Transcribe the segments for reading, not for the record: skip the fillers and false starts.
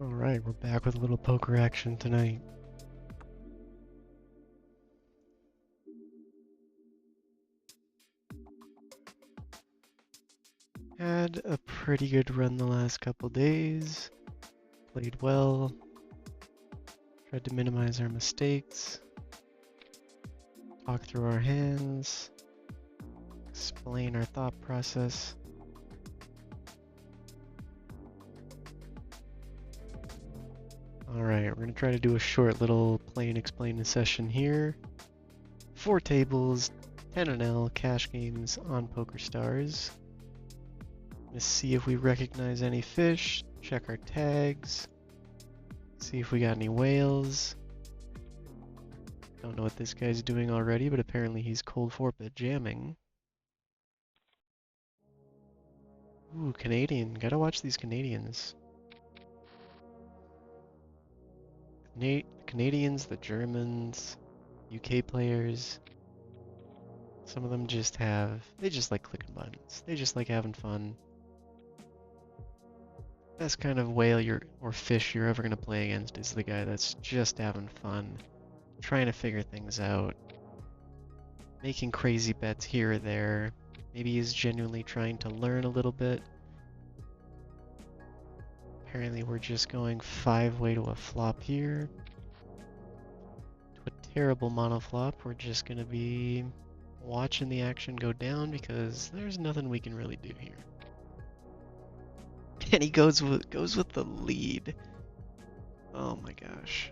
Alright, we're back with a little poker action tonight. Had a pretty good run the last couple days. Played well. Tried to minimize our mistakes. Talk through our hands. Explain our thought process. Alright, we're going to try to do a short little play and explain session here. 4 tables, 10 NL, cash games on PokerStars. Let's see if we recognize any fish, check our tags, see if we got any whales. Don't know what this guy's doing already, but apparently he's cold 4-bet jamming. Ooh, Canadian. Gotta watch these Canadians. Canadians, the Germans, UK players. Some of them they just like clicking buttons. They just like having fun. Best kind of whale or fish you're ever gonna play against is the guy that's just having fun, trying to figure things out, making crazy bets here or there. Maybe he's genuinely trying to learn a little bit. Apparently we're just going 5-way to a flop here. To a terrible monoflop. We're just gonna be watching the action go down because there's nothing we can really do here. And he goes with the lead. Oh my gosh.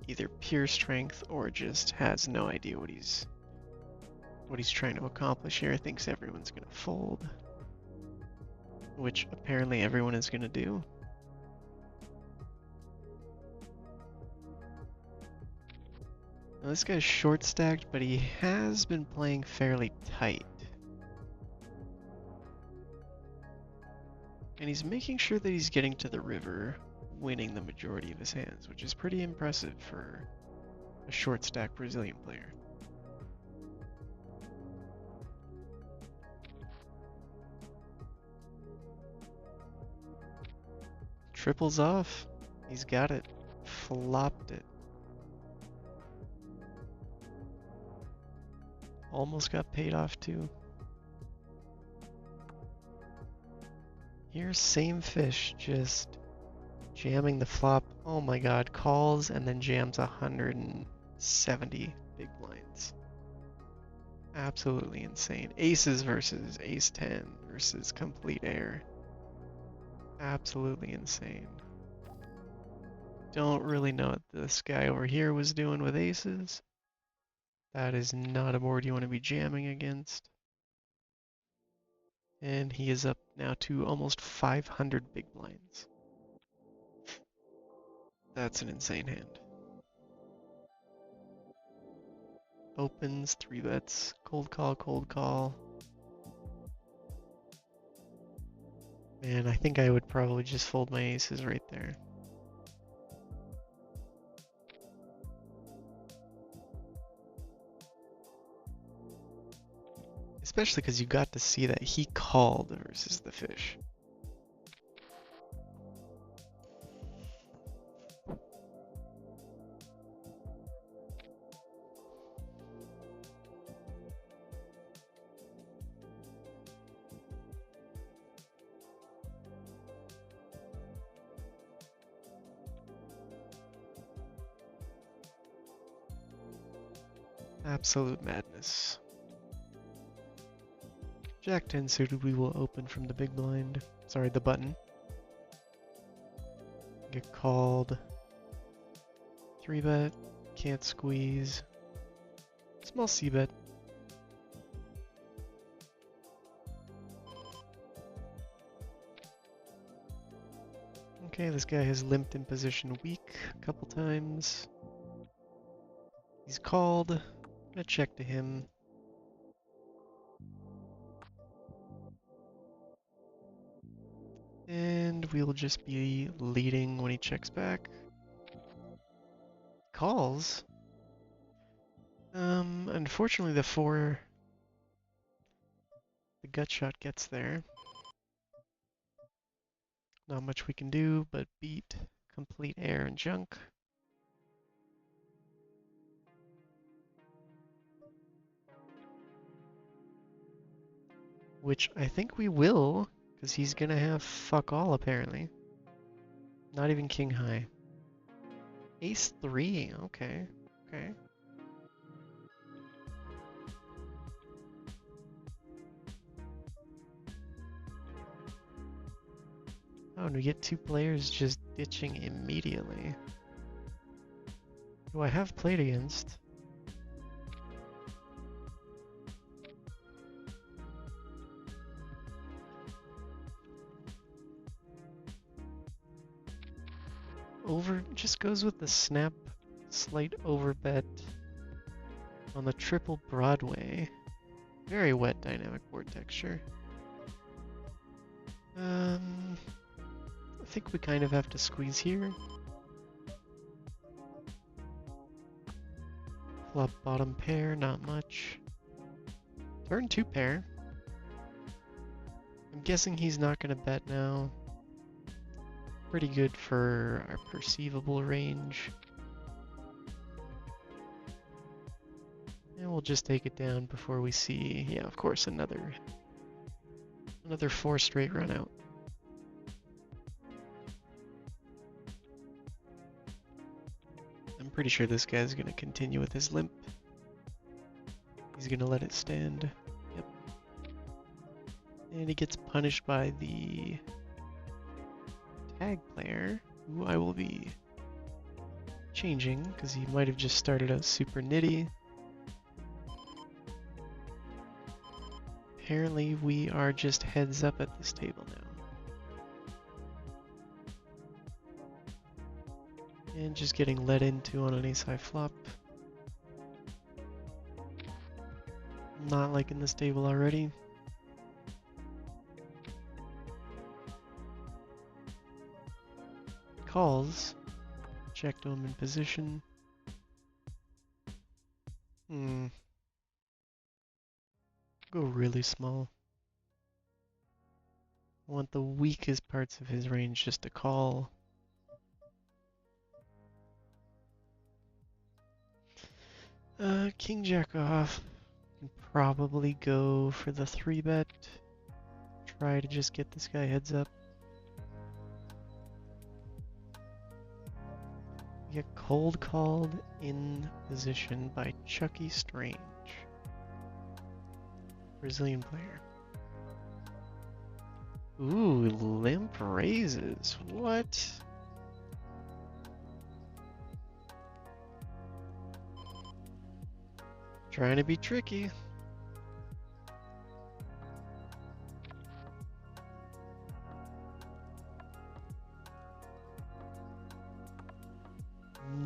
Either pure strength or just has no idea what he's trying to accomplish here. Thinks everyone's gonna fold, which apparently everyone is gonna do. Now this guy's short stacked, but he has been playing fairly tight. And he's making sure that he's getting to the river, winning the majority of his hands, which is pretty impressive for a short stack Brazilian player. Triples off. He's got it. Flopped it. Almost got paid off too. Here's same fish, just jamming the flop. Oh my god, calls and then jams 170 big blinds. Absolutely insane. Aces versus ace 10 versus complete air. Absolutely insane. Don't really know what this guy over here was doing with aces. That is not a board you want to be jamming against. And he is up now to almost 500 big blinds. That's an insane hand. Opens, 3 bets, cold call, cold call. Man, I think I would probably just fold my aces right there. Especially because you got to see that he called versus the fish. Absolute madness. Jack 10 suited, we will open from the big blind. Sorry, the button. Get called. 3-bet, can't squeeze. Small c-bet. Okay, this guy has limped in position weak a couple times. He's called. Gonna check to him. And we'll just be leading when he checks back. Calls. Unfortunately the gut shot gets there. Not much we can do but beat complete air and junk. Which I think we will, because he's gonna have fuck all apparently. Not even king high. Ace 3, okay, okay. Oh, and we get two players just ditching immediately. Who I have played against. Over, just goes with the snap, slight overbet on the triple Broadway. Very wet dynamic board texture. I think we kind of have to squeeze here. Flop bottom pair, not much. Turn 2 pair. I'm guessing he's not going to bet now. Pretty good for our perceivable range. And we'll just take it down before we see, yeah, of course, another 4 straight run out. I'm pretty sure this guy's gonna continue with his limp. He's gonna let it stand. Yep. And he gets punished by the tag player, who I will be changing because he might have just started out super nitty. Apparently we are just heads up at this table now. And just getting led into on an ace high flop. Not liking this table already. Calls. Check to him in position. Go really small. I want the weakest parts of his range just to call. King jack off. Can probably go for the 3-bet. Try to just get this guy heads up. Get cold called in position by Chucky Strange. Brazilian player. Ooh, limp raises. What? Trying to be tricky.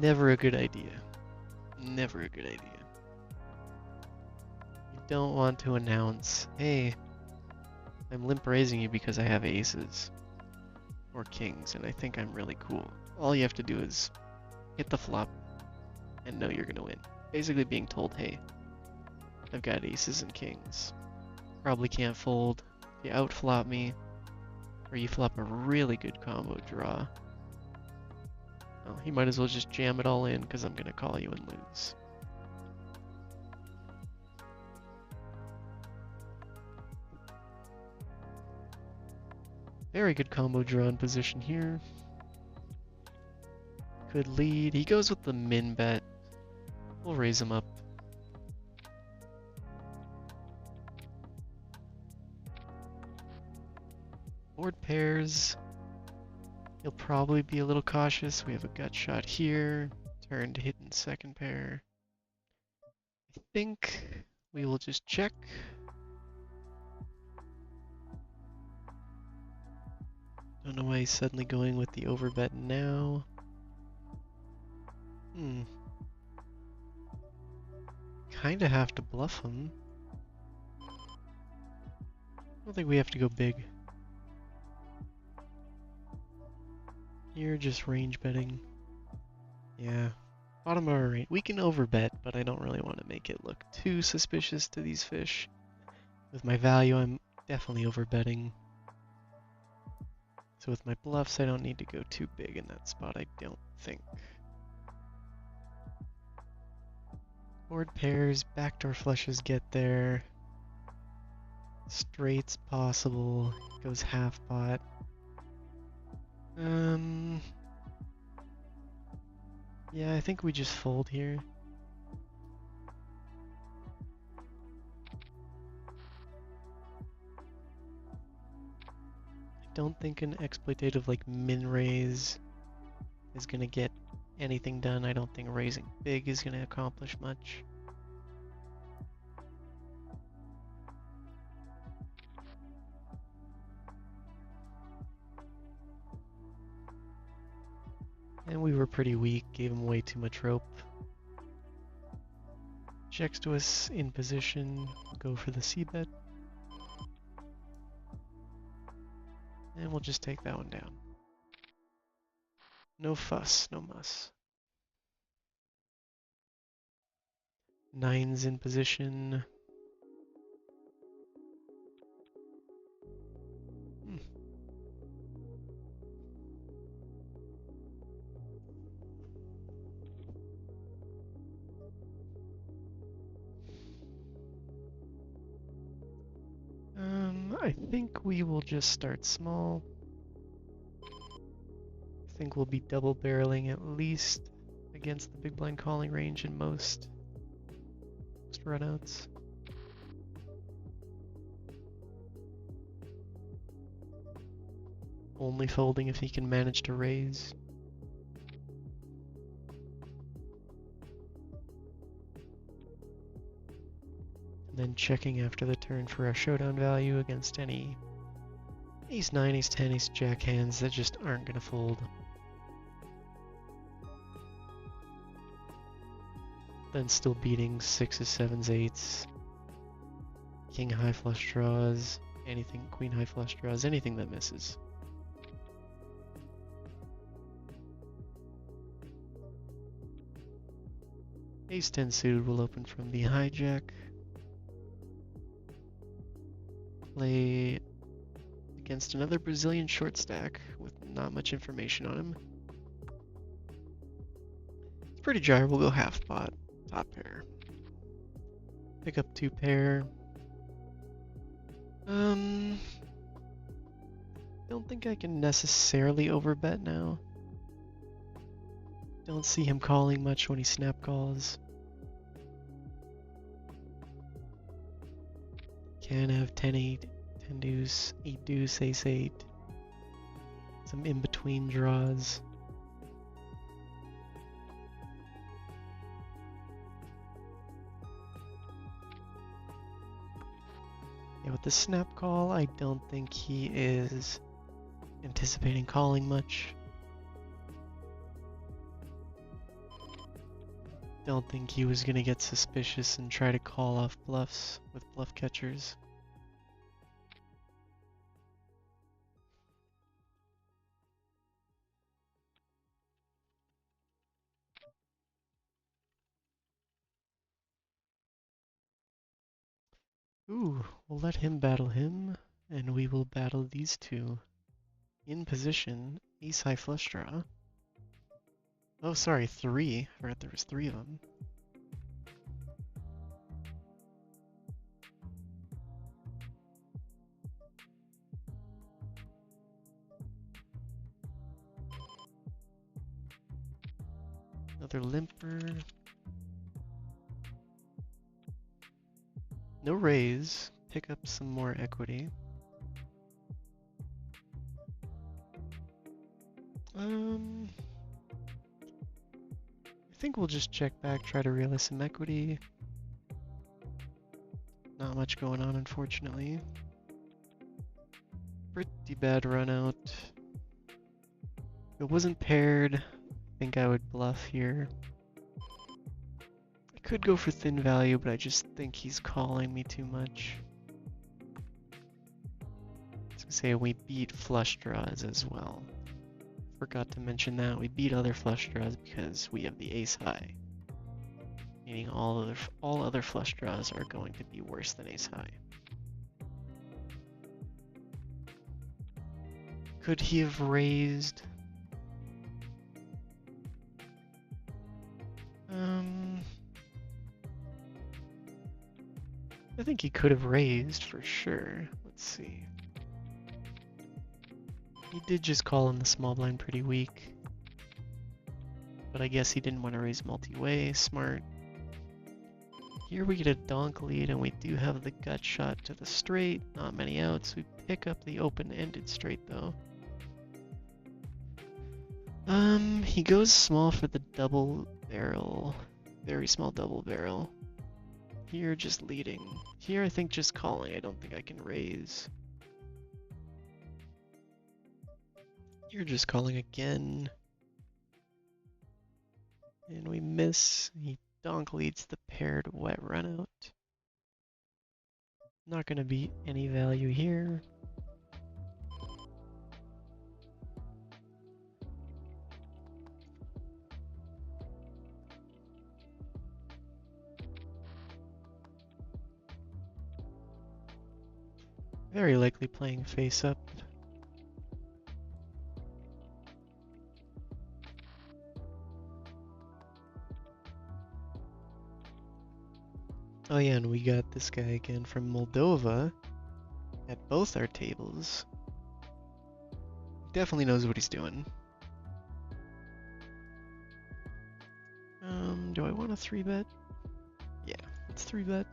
Never a good idea. Never a good idea. You don't want to announce, hey, I'm limp raising you because I have aces or kings and I think I'm really cool. All you have to do is hit the flop and know you're gonna win. Basically being told, hey, I've got aces and kings. Probably can't fold. You outflop me, or you flop a really good combo draw. Well, you might as well just jam it all in because I'm gonna call you and lose. Very good combo draw in position here. Could lead. He goes with the min bet. We'll raise him up. Board pairs. He'll probably be a little cautious. We have a gut shot here. Turn to hit in second pair. I think we will just check. Don't know why he's suddenly going with the overbet now. Kinda have to bluff him. I don't think we have to go big. You're just range betting. Yeah. Bottom of our range. We can overbet, but I don't really want to make it look too suspicious to these fish. With my value, I'm definitely overbetting. So with my bluffs, I don't need to go too big in that spot, I don't think. Board pairs, backdoor flushes get there. Straights possible, goes half pot. Yeah, I think we just fold here. I don't think an exploitative like min raise is gonna get anything done. I don't think raising big is gonna accomplish much. And we were pretty weak, gave him way too much rope. Checks to us in position, go for the c-bet. And we'll just take that one down. No fuss, no muss. Nines in position. I think we will just start small. I think we'll be double barreling at least against the big blind calling range in most runouts. Only folding if he can manage to raise. And then checking after the turn for our showdown value against any ace 9, ace 10, ace jack hands that just aren't going to fold. Then still beating 6s, 7s, 8s, king high flush draws, anything, queen high flush draws, anything that misses. Ace 10 suited will open from the hijack. Play against another Brazilian short stack with not much information on him. It's pretty dry, we'll go half pot, top pair. Pick up 2 pair. Don't think I can necessarily overbet now. Don't see him calling much when he snap calls. Can have 10-8, 10 deuce, 8 deuce, ace 8. Some in-between draws. Yeah, with the snap call, I don't think he is anticipating calling much. Don't think he was gonna get suspicious and try to call off bluffs with bluff catchers. Ooh, we'll let him battle him, and we will battle these two. In position, ace high flush draw. Oh, sorry, 3. I forgot there was 3 of them. Another limper. No raise. Pick up some more equity. I think we'll just check back, try to realize some equity. Not much going on, unfortunately. Pretty bad run out. If it wasn't paired, I think I would bluff here. I could go for thin value, but I just think he's calling me too much. I was gonna say we beat flush draws as well. Forgot to mention that we beat other flush draws because we have the ace high. Meaning all other flush draws are going to be worse than ace high. Could he have raised? I think he could have raised for sure. Let's see. He did just call in the small blind pretty weak. But I guess he didn't want to raise multi-way. Smart. Here we get a donk lead, and we do have the gut shot to the straight. Not many outs. We pick up the open-ended straight, though. He goes small for the double barrel. Very small double barrel. Here, just leading. Here, I think just calling. I don't think I can raise. You're just calling again. And we miss. He donk leads the paired wet run out. Not gonna be any value here. Very likely playing face up. Oh yeah, and we got this guy again from Moldova at both our tables. Definitely knows what he's doing. Do I want a 3-bet? Yeah, let's 3-bet.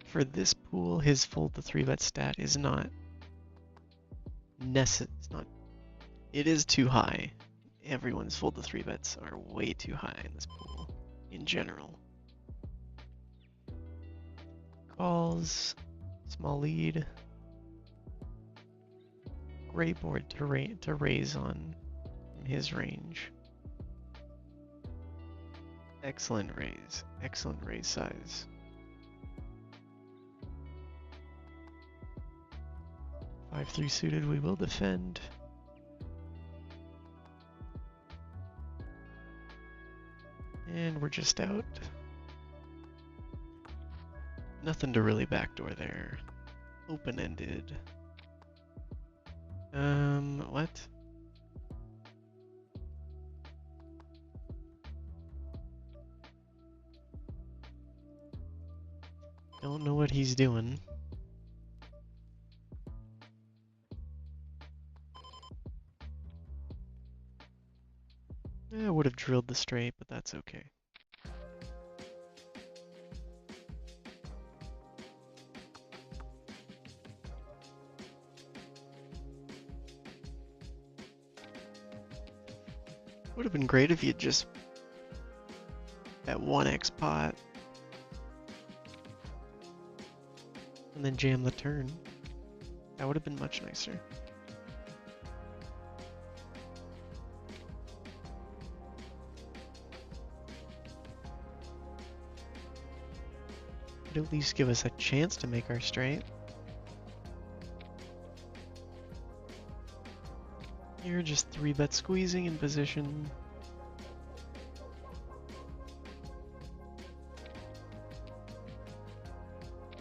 For this pool, his fold to 3-bet stat is not it is too high. Everyone's fold to 3-bets are way too high in this pool, in general. Calls, small lead. Great board to raise on in his range. Excellent raise size. 5-3 suited, we will defend. And we're just out. Nothing to really backdoor there. Open-ended. What? Don't know what he's doing. I would have drilled the straight, but that's okay. Would have been great if you just bet 1x pot and then jam the turn. That would have been much nicer. Would at least give us a chance to make our straight. You're just 3-bet squeezing in position.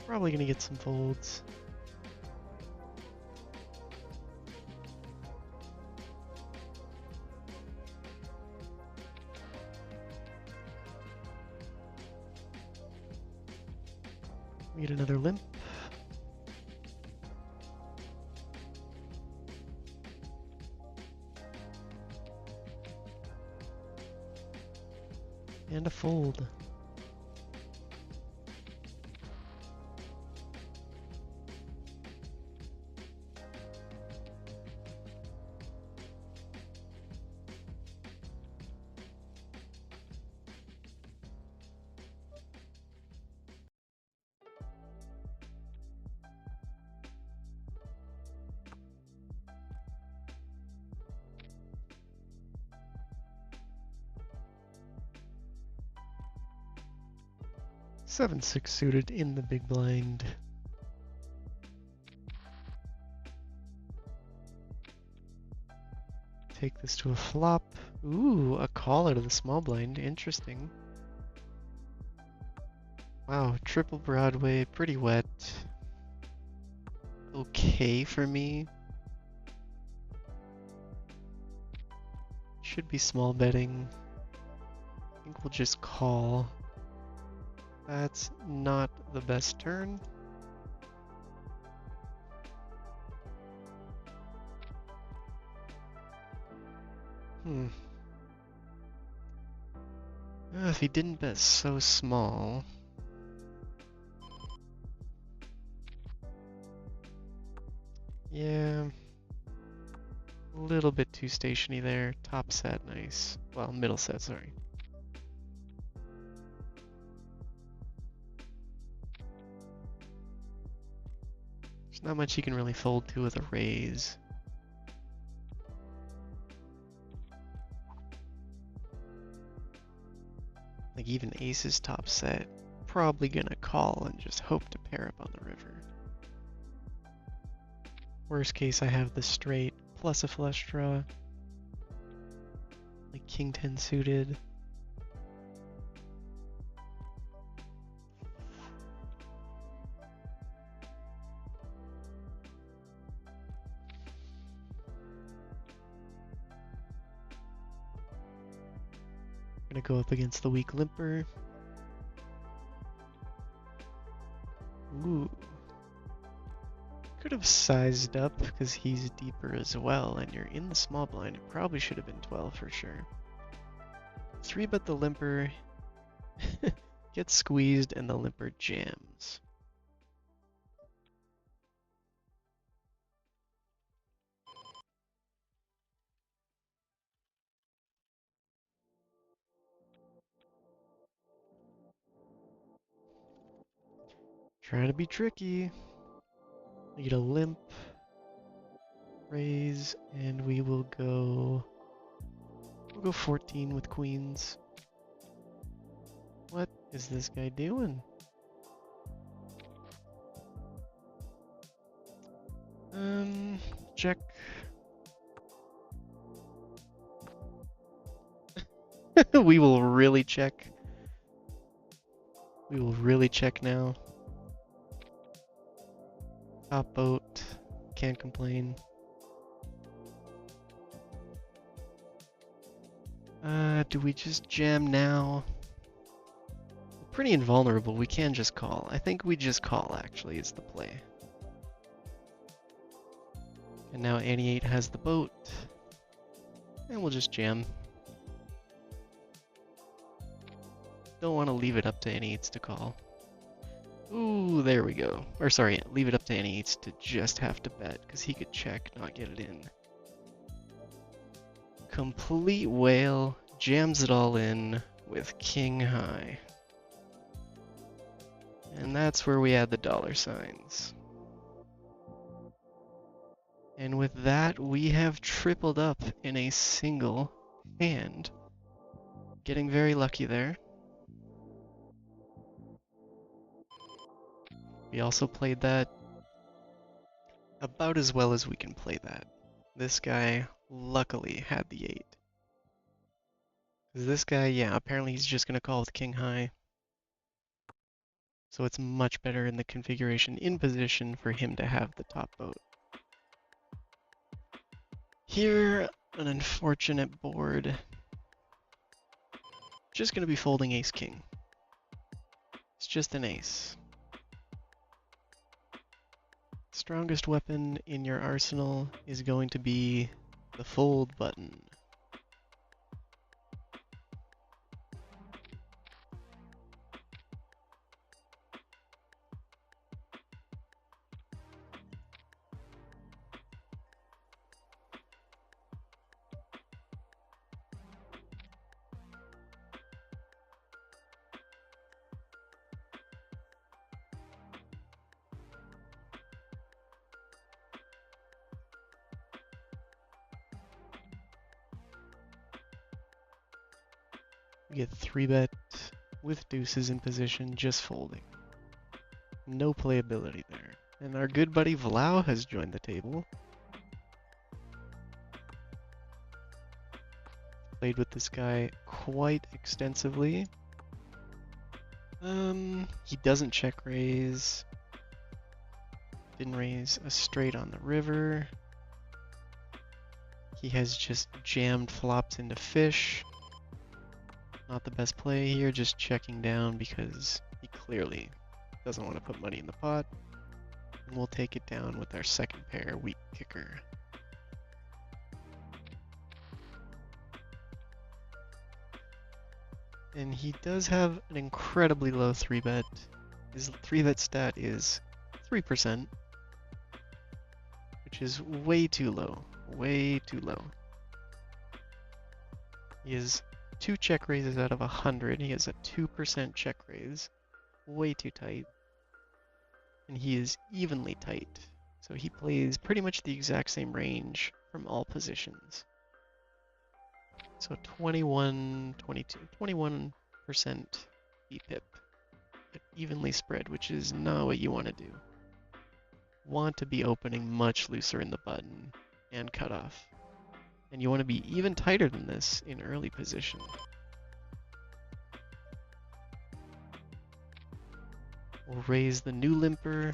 Probably gonna get some folds. We get another limp. And a fold. Seven, 6 suited in the big blind. take this to a flop. Ooh, a call out of the small blind. Interesting. Wow, triple Broadway, pretty wet. Okay for me. Should be small betting. I think we'll just call. That's not the best turn. If he didn't bet so small. Yeah. A little bit too stationy there. Top set, nice. Well, middle set, sorry. There's not much you can really fold to with a raise. Like even aces top set, probably gonna call and just hope to pair up on the river. Worst case, I have the straight plus a flush draw. Like king 10 suited. Gonna go up against the weak limper. Ooh. Could have sized up because he's deeper as well, and you're in the small blind. It probably should have been 12 for sure. 3-bet the limper, gets squeezed, and the limper jams. Trying to be tricky. Need a limp, raise, and we will go. We'll go 14 with queens. What is this guy doing? Check. We will really check. We will really check now. Top boat. Can't complain. Do we just jam now? We're pretty invulnerable. We can just call. I think we just call, actually, is the play. And now Annie 8 has the boat. And we'll just jam. Don't want to leave it up to Annie 8s to call. Ooh, there we go. Or sorry, leave it up to Annie 8s to just have to bet, because he could check, not get it in. Complete whale, jams it all in with king high. And that's where we add the dollar signs. And with that, we have tripled up in a single hand. Getting very lucky there. We also played that about as well as we can play that. This guy luckily had the 8. This guy, yeah, apparently he's just going to call with king high. So it's much better in the configuration in position for him to have the top boat. Here, an unfortunate board. Just going to be folding ace-king. It's just an ace. Strongest weapon in your arsenal is going to be the fold button. We get 3-bet with deuces in position, just folding. No playability there. And our good buddy Vlau has joined the table. played with this guy quite extensively. He doesn't check raise. Didn't raise a straight on the river. He has just jammed flops into fish. Not the best play here, just checking down because he clearly doesn't want to put money in the pot. And we'll take it down with our second pair, weak kicker. And he does have an incredibly low 3-bet. His 3-bet stat is 3%, which is way too low. Way too low. He has 2 check raises out of 100. He has a 2% check raise. Way too tight. And he is evenly tight. So he plays pretty much the exact same range from all positions. So 21, 22, 21% BPIP. Evenly spread, which is not what you want to do. Want to be opening much looser in the button and cutoff. And you want to be even tighter than this in early position. We'll raise the new limper.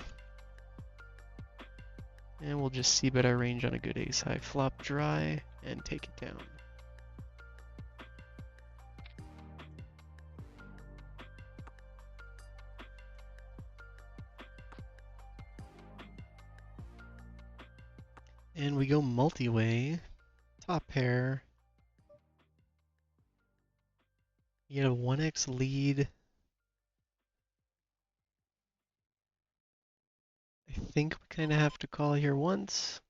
And we'll just c-bet our range on a good ace-high flop dry and take it down. And we go multi-way. Top pair. You get a 1x lead. I think we kind of have to call here once.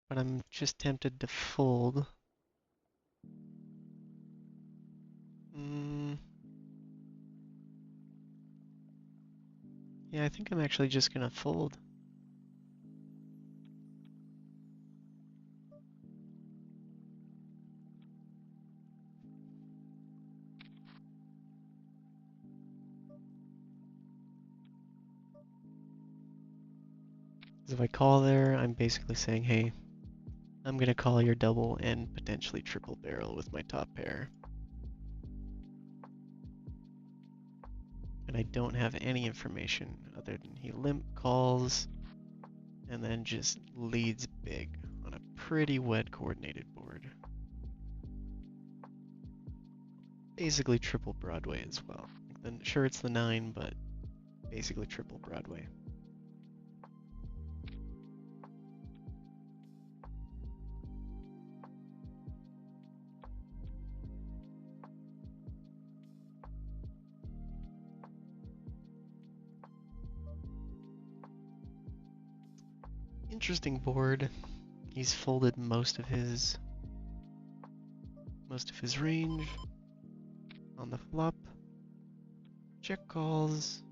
But I'm just tempted to fold. Yeah, I think I'm actually just gonna fold. If I call there, I'm basically saying, hey, I'm gonna call your double and potentially triple barrel with my top pair. And I don't have any information other than he limp calls and then just leads big on a pretty wet coordinated board. Basically triple Broadway as well. Sure, it's the 9, but basically triple Broadway. Interesting board. He's folded most of his range on the flop. Check calls.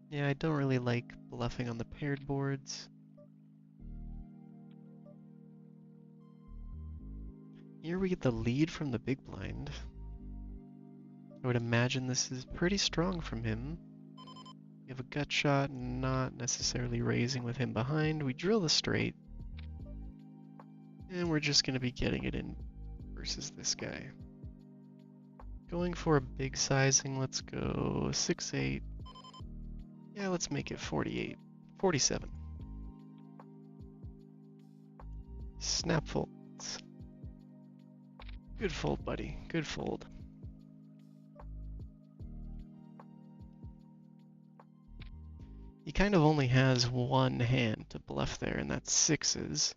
Yeah, I don't really like bluffing on the paired boards. Here we get the lead from the big blind. I would imagine this is pretty strong from him. We have a gut shot, not necessarily raising with him behind. We drill the straight. And we're just going to be getting it in versus this guy. Going for a big sizing, let's go 6-8. Yeah, let's make it 48. 47. Snap folds. Good fold, buddy. Good fold. He kind of only has one hand to bluff there, and that's sixes.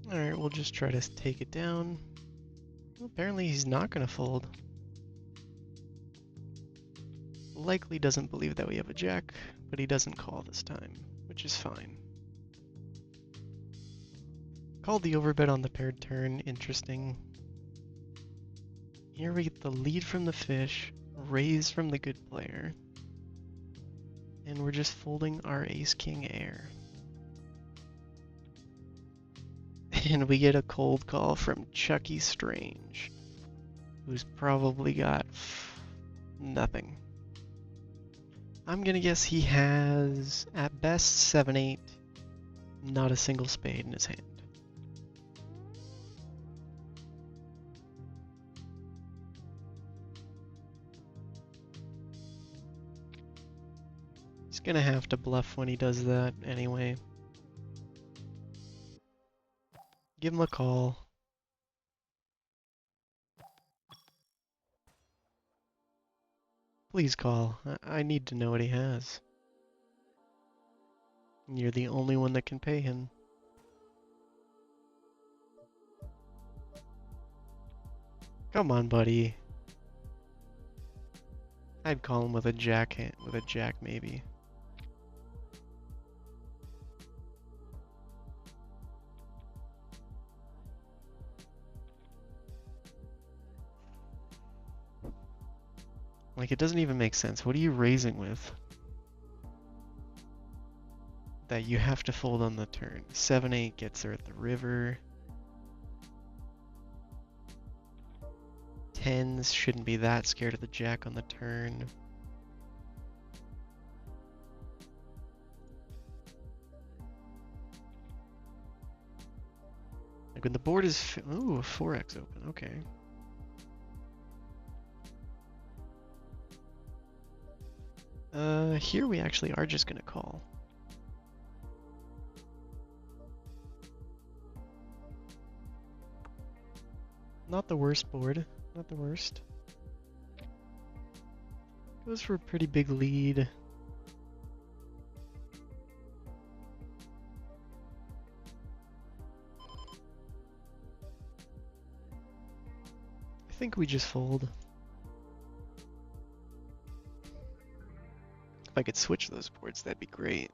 Alright, we'll just try to take it down. Well, apparently he's not going to fold. Likely doesn't believe that we have a jack, but he doesn't call this time, which is fine. Called the overbet on the paired turn, interesting. Here we get the lead from the fish, raise from the good player, and we're just folding our ace-king air. And we get a cold call from Chucky Strange, who's probably got nothing. I'm gonna guess he has, at best, 7-8, not a single spade in his hand. He's gonna have to bluff when he does that anyway. Give him a call. Please call. I need to know what he has. You're the only one that can pay him. Come on, buddy. I'd call him with a jack hand, with a jack maybe. Like, it doesn't even make sense. What are you raising with? That you have to fold on the turn. 7-8 gets her at the river. 10s shouldn't be that scared of the jack on the turn. Like when the board is, ooh, 4x open, okay. Here we actually are just gonna call. Not the worst board, not the worst. Goes for a pretty big lead. I think we just fold. If I could switch those boards, that'd be great.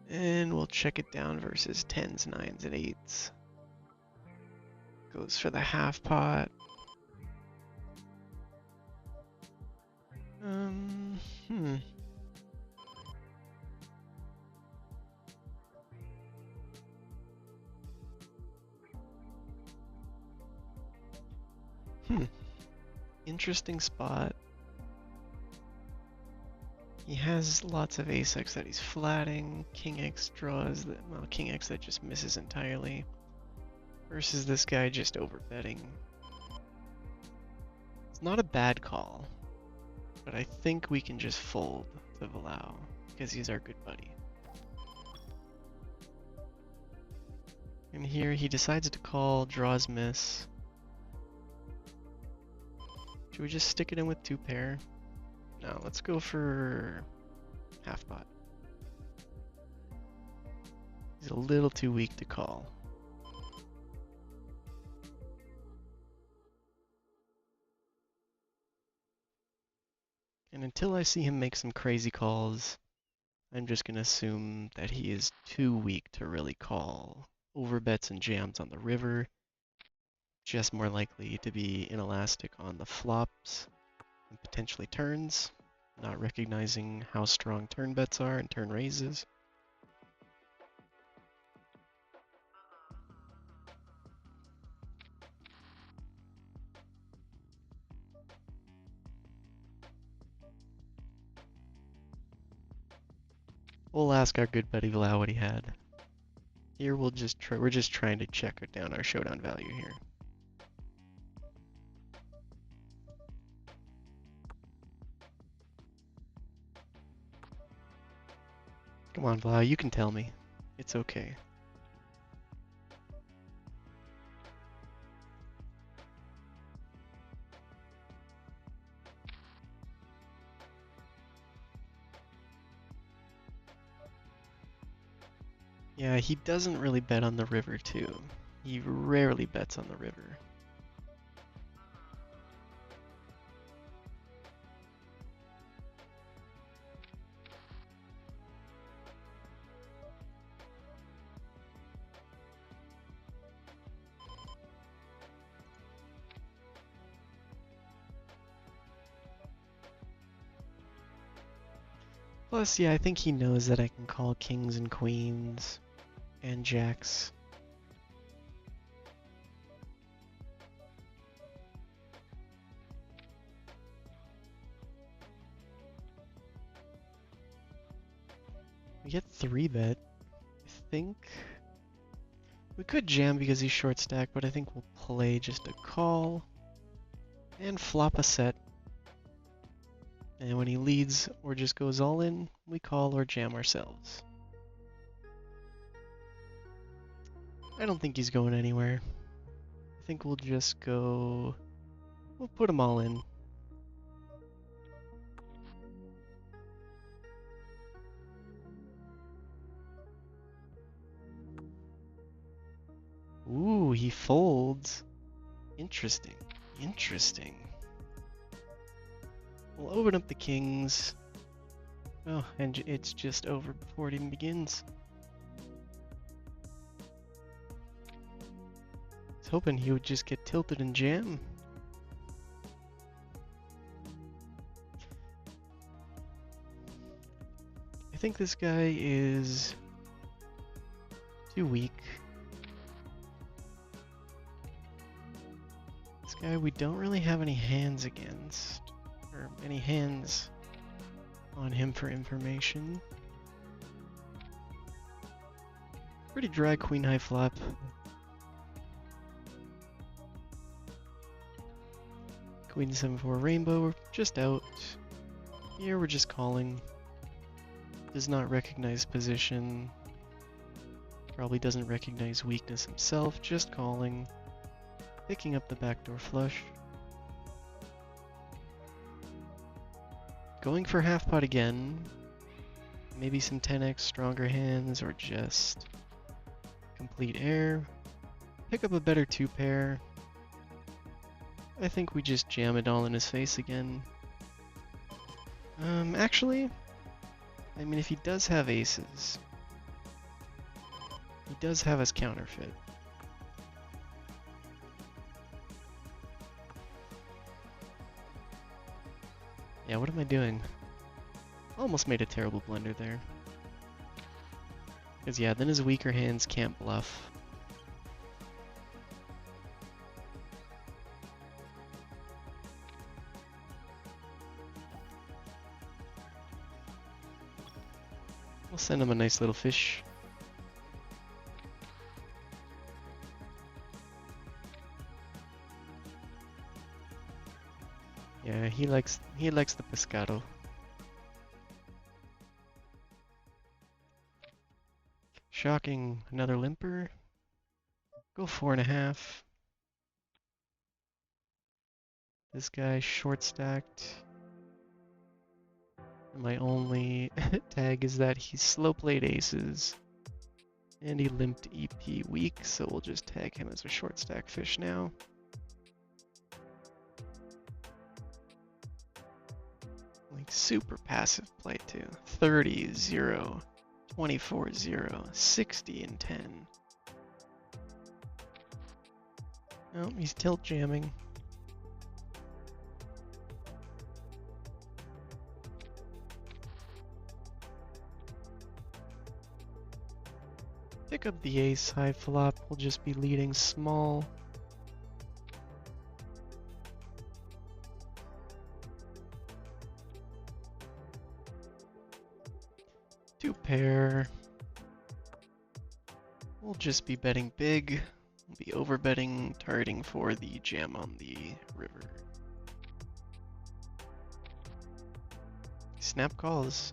And we'll check it down versus 10s, 9s, and 8s. Goes for the half pot. Interesting spot. He has lots of ace-x that he's flatting, king-x draws, that, well, king-x that just misses entirely, versus this guy just overbetting. It's not a bad call, but I think we can just fold to Valau, because he's our good buddy. And here he decides to call, draws miss. Should we just stick it in with 2-pair? No, let's go for half pot. He's a little too weak to call. And until I see him make some crazy calls, I'm just going to assume that he is too weak to really call. Overbets and jams on the river, just more likely to be inelastic on the flops and potentially turns, not recognizing how strong turn bets are and turn raises. We'll ask our good buddy Vlau what he had. Here we're just trying to check down our showdown value here. Come on, Vlau, you can tell me. It's okay. Yeah, he doesn't really bet on the river too. He rarely bets on the river. Plus, yeah, I think he knows that I can call kings and queens and jacks We get 3-bet. I think we could jam because he's short stack, but I think we'll play just a call and flop a set. And when he leads or just goes all in, we call or jam ourselves. I don't think he's going anywhere. I think we'll just go... We'll put him all in. Ooh, he folds. Interesting. Interesting. We'll open up the kings. Oh, and it's just over before it even begins. I was hoping he would just get tilted and jam. I think this guy is too weak. This guy we don't really have any hands against, or any hands on him for information. Pretty dry queen high flop. Queen 7-4 rainbow, we're just out. Here we're just calling. Does not recognize position. Probably doesn't recognize weakness himself, just calling. Picking up the backdoor flush. Going for half pot again. Maybe some 10x stronger hands or just complete air. Pick up a better 2-pair. I think we just jam it all in his face again. Actually, I mean, if he does have aces, he does have his counterfeit. Yeah, what am I doing? Almost made a terrible blunder there. Because yeah, then his weaker hands can't bluff. We'll send him a nice little fish. Yeah, he likes the pescado. Shocking, another limper. Go 4.5. This guy short stacked. My only tag is that he slow played aces. And he limped EP weak, so we'll just tag him as a short stack fish now. Like super passive play too. 30-0, 24-0, 60 and 10. Oh, he's tilt jamming. Pick up the ace high flop, we'll just be leading small. Two pair. We'll just be betting big. We'll be over betting, targeting for the jam on the river. Snap calls.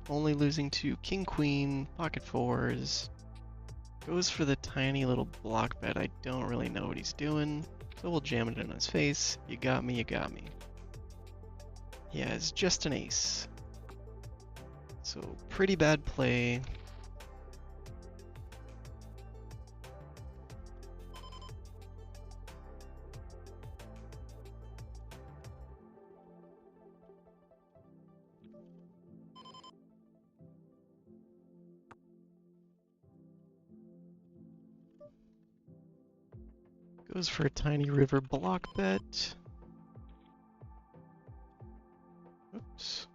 Only losing to king queen, pocket fours. Goes for the tiny little block bet. I don't really know what he's doing, so we'll jam it in his face. You got me, you got me. Yeah, it's just an ace. So pretty bad play. Goes for a tiny river block bet. Oops.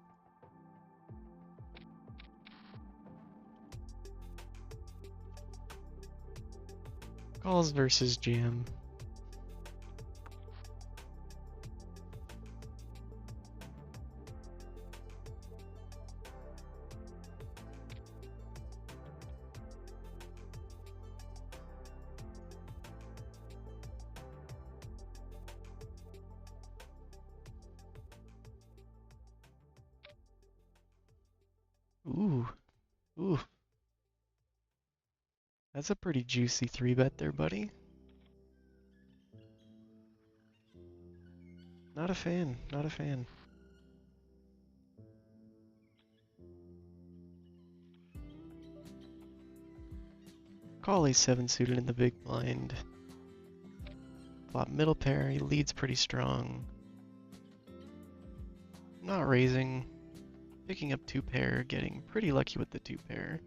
Calls versus jam. Ooh, ooh. That's a pretty juicy 3-bet there, buddy. Not a fan, not a fan. Call A7 suited in the big blind. Flop middle pair, he leads pretty strong. Not raising. Picking up 2-pair, getting pretty lucky with the 2-pair.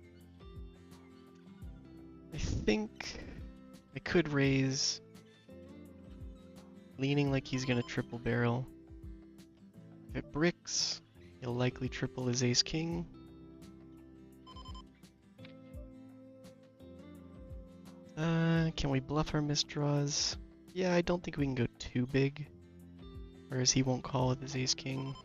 I think I could raise, leaning like he's gonna triple barrel. If it bricks, he'll likely triple his ace-king. Can we bluff our misdraws? Yeah, I don't think we can go too big. Whereas he won't call with his ace-king.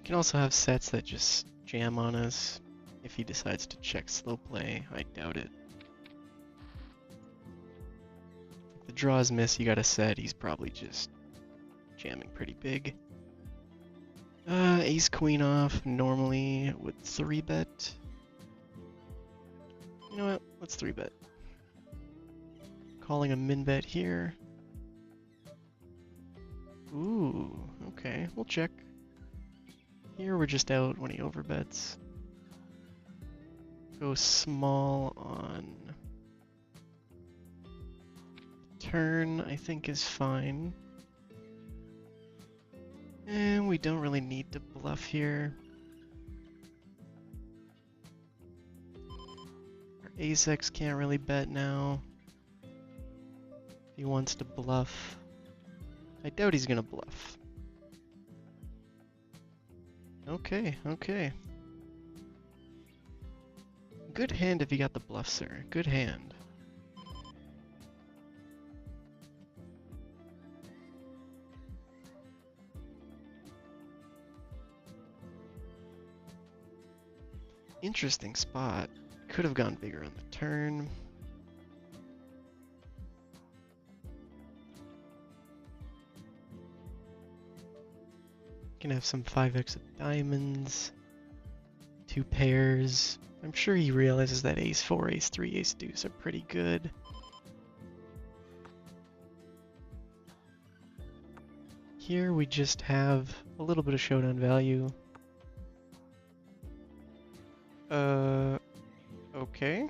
Can also have sets that just jam on us. If he decides to check slow play, I doubt it. If the draws miss, you got a set, he's probably just jamming pretty big. Ace queen off, normally would 3-bet. You know what, let's 3-bet. Calling a min-bet here. Ooh, okay, we'll check. Here we're just out when he overbets. Go small on turn, I think is fine. And we don't really need to bluff here. Our ace-x can't really bet now. If he wants to bluff. I doubt he's gonna bluff. Okay, okay. Good hand if you got the bluff, sir. Good hand. Interesting spot. Could have gone bigger on the turn. Can have some 5x of diamonds. 2 pairs. I'm sure he realizes that ace 4, ace 3, ace deuce are pretty good. Here we just have a little bit of showdown value. Okay.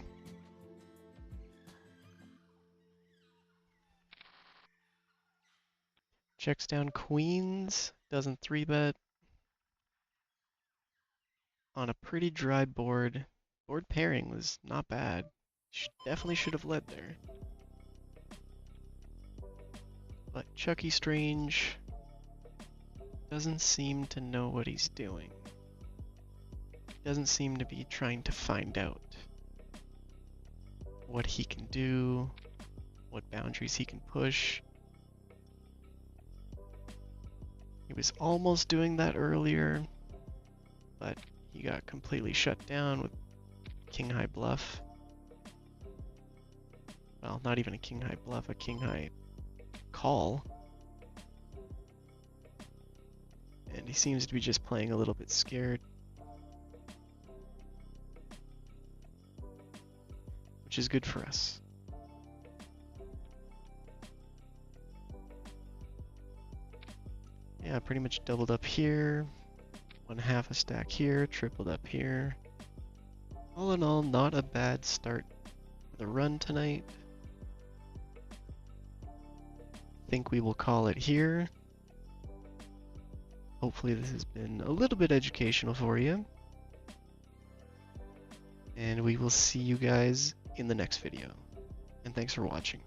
Checks down queens, doesn't 3-bet. On a pretty dry board. Board pairing was not bad. Definitely should have led there. But Chucky Strange doesn't seem to know what he's doing. Doesn't seem to be trying to find out what he can do, what boundaries he can push. He was almost doing that earlier, but he got completely shut down with king high bluff. Well, not even a king high bluff, a king high call. And he seems to be just playing a little bit scared. Which is good for us. Yeah, pretty much doubled up here. 1/2 a stack here, tripled up here. All in all, not a bad start for the run tonight. Think we will call it here. Hopefully this has been a little bit educational for you. And we will see you guys in the next video. And thanks for watching.